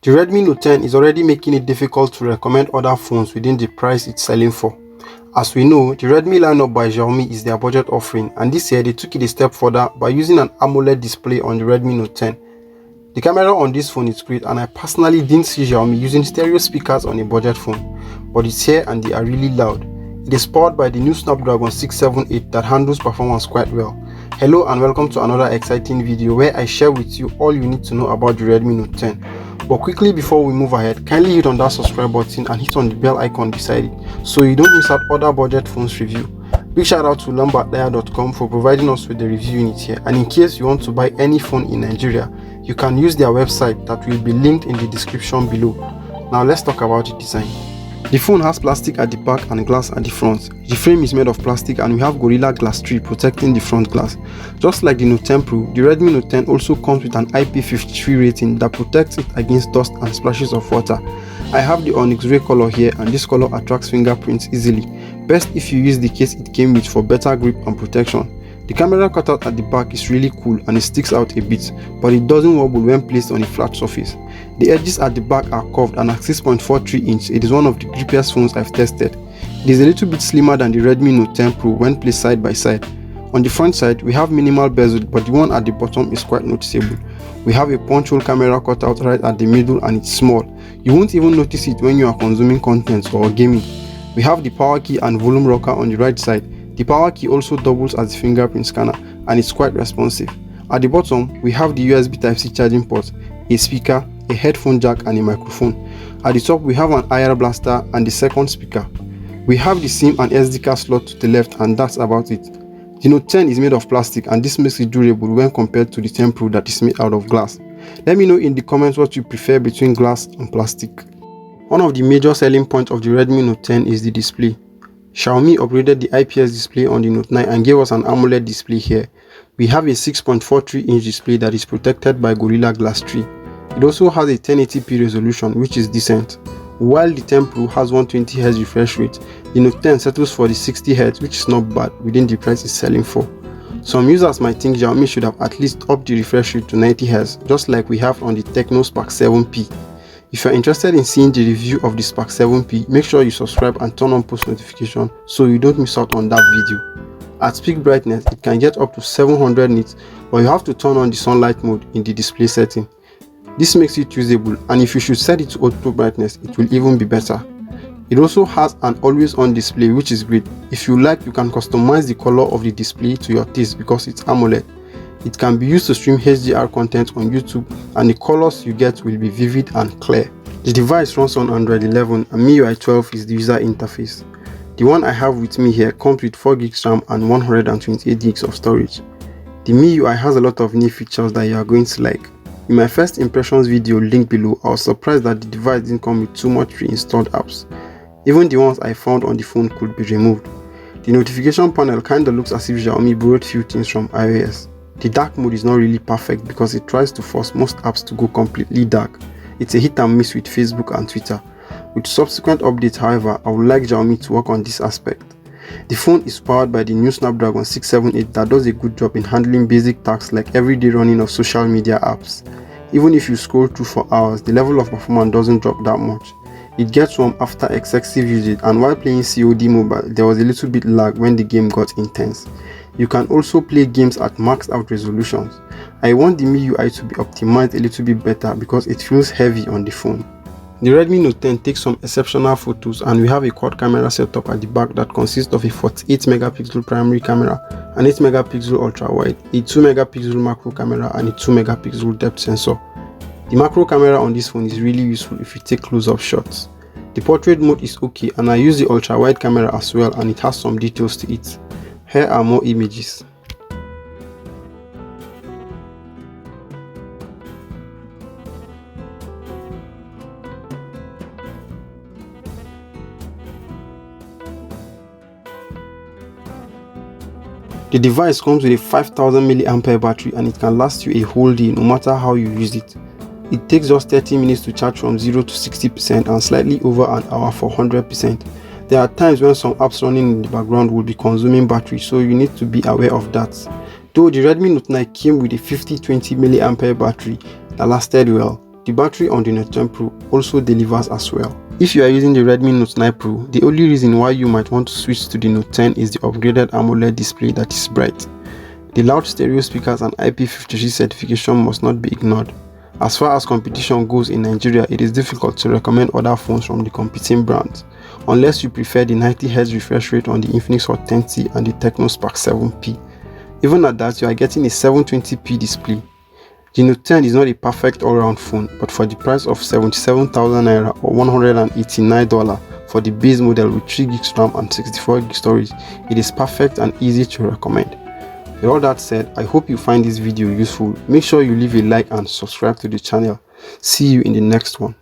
The Redmi Note 10 is already making it difficult to recommend other phones within the price it's selling for. As we know, the Redmi lineup by Xiaomi is their budget offering, and this year they took it a step further by using an AMOLED display on the Redmi Note 10. The camera on this phone is great, and I personally didn't see Xiaomi using stereo speakers on a budget phone, but it's here and they are really loud. It is powered by the new Snapdragon 678 that handles performance quite well. Hello and welcome to another exciting video where I share with you all you need to know about the Redmi Note 10. But quickly before we move ahead, kindly hit on that subscribe button and hit on the bell icon beside it so you don't miss out other budget phones review. Big shout out to lombarddial.com for providing us with the review unit here, and in case you want to buy any phone in Nigeria, you can use their website that will be linked in the description below. Now let's talk about the design. The phone has plastic at the back and glass at the front. The frame is made of plastic and we have Gorilla Glass 3 protecting the front glass. Just like the Note 10 Pro, the Redmi Note 10 also comes with an IP53 rating that protects it against dust and splashes of water. I have the Onyx Ray color here, and this color attracts fingerprints easily. Best if you use the case it came with for better grip and protection. The camera cutout at the back is really cool and it sticks out a bit, but it doesn't wobble when placed on a flat surface. The edges at the back are curved, and at 6.43 inch, it is one of the grippiest phones I've tested. It is a little bit slimmer than the Redmi Note 10 Pro when placed side by side. On the front side, we have minimal bezel, but the one at the bottom is quite noticeable. We have a punch hole camera cutout right at the middle and it's small. You won't even notice it when you are consuming content or gaming. We have the power key and volume rocker on the right side. The power key also doubles as a fingerprint scanner and it's quite responsive. At the bottom, we have the USB Type-C charging port, a speaker, a headphone jack and a microphone. At the top, we have an IR blaster and the second speaker. We have the SIM and SD card slot to the left, and that's about it. The Note 10 is made of plastic, and this makes it durable when compared to the 10 Pro that is made out of glass. Let me know in the comments what you prefer between glass and plastic. One of the major selling points of the Redmi Note 10 is the display. Xiaomi upgraded the IPS display on the Note 9 and gave us an AMOLED display here. We have a 6.43 inch display that is protected by Gorilla Glass 3. It also has a 1080p resolution, which is decent. While the 10 Pro has 120Hz refresh rate, the Note 10 settles for the 60Hz, which is not bad within the price it's selling for. Some users might think Xiaomi should have at least upped the refresh rate to 90Hz, just like we have on the Tecno Spark 7P. If you are interested in seeing the review of the Spark 7P, make sure you subscribe and turn on post notification so you don't miss out on that video. At peak brightness, it can get up to 700 nits, but you have to turn on the sunlight mode in the display setting. This makes it usable, and if you should set it to auto brightness, it will even be better. It also has an always on display, which is great. If you like, you can customize the color of the display to your taste because it's AMOLED. It can be used to stream HDR content on YouTube, and the colors you get will be vivid and clear. The device runs on Android 11 and MIUI 12 is the user interface. The one I have with me here comes with 4GB RAM and 128GB of storage. The MIUI has a lot of new features that you are going to like. In my first impressions video linked below, I was surprised that the device didn't come with too much pre-installed apps. Even the ones I found on the phone could be removed. The notification panel kinda looks as if Xiaomi borrowed few things from iOS. The dark mode is not really perfect because it tries to force most apps to go completely dark. It's a hit and miss with Facebook and Twitter. With subsequent updates, however, I would like Xiaomi to work on this aspect. The phone is powered by the new Snapdragon 678 that does a good job in handling basic tasks like everyday running of social media apps. Even if you scroll through for hours, the level of performance doesn't drop that much. It gets warm after excessive usage, and while playing COD Mobile, there was a little bit lag when the game got intense. You can also play games at maxed out resolutions. I want the MIUI to be optimized a little bit better because it feels heavy on the phone. The Redmi Note 10 takes some exceptional photos, and we have a quad camera setup at the back that consists of a 48MP primary camera, an 8MP ultra wide, a 2MP macro camera and a 2MP depth sensor. The macro camera on this phone is really useful if you take close-up shots. The portrait mode is okay, and I use the ultra wide camera as well, and it has some details to it. Here are more images. The device comes with a 5000 mAh battery, and it can last you a whole day no matter how you use it. It takes just 30 minutes to charge from 0 to 60% and slightly over an hour for 100%. There are times when some apps running in the background will be consuming battery, so you need to be aware of that. Though the Redmi Note 9 came with a 50-20 mAh battery that lasted well. The battery on the Note 10 Pro also delivers as well. If you are using the Redmi Note 9 Pro, the only reason why you might want to switch to the Note 10 is the upgraded AMOLED display that is bright. The loud stereo speakers and IP53 certification must not be ignored. As far as competition goes in Nigeria, it is difficult to recommend other phones from the competing brands, unless you prefer the 90Hz refresh rate on the Infinix Hot 10T and the Tecno Spark 7P. Even at that, you are getting a 720p display. The Note 10 is not a perfect all-round phone, but for the price of 77,000 naira or $189 for the base model with 3GB RAM and 64GB storage, it is perfect and easy to recommend. With all that said, I hope you find this video useful. Make sure you leave a like and subscribe to the channel. See you in the next one.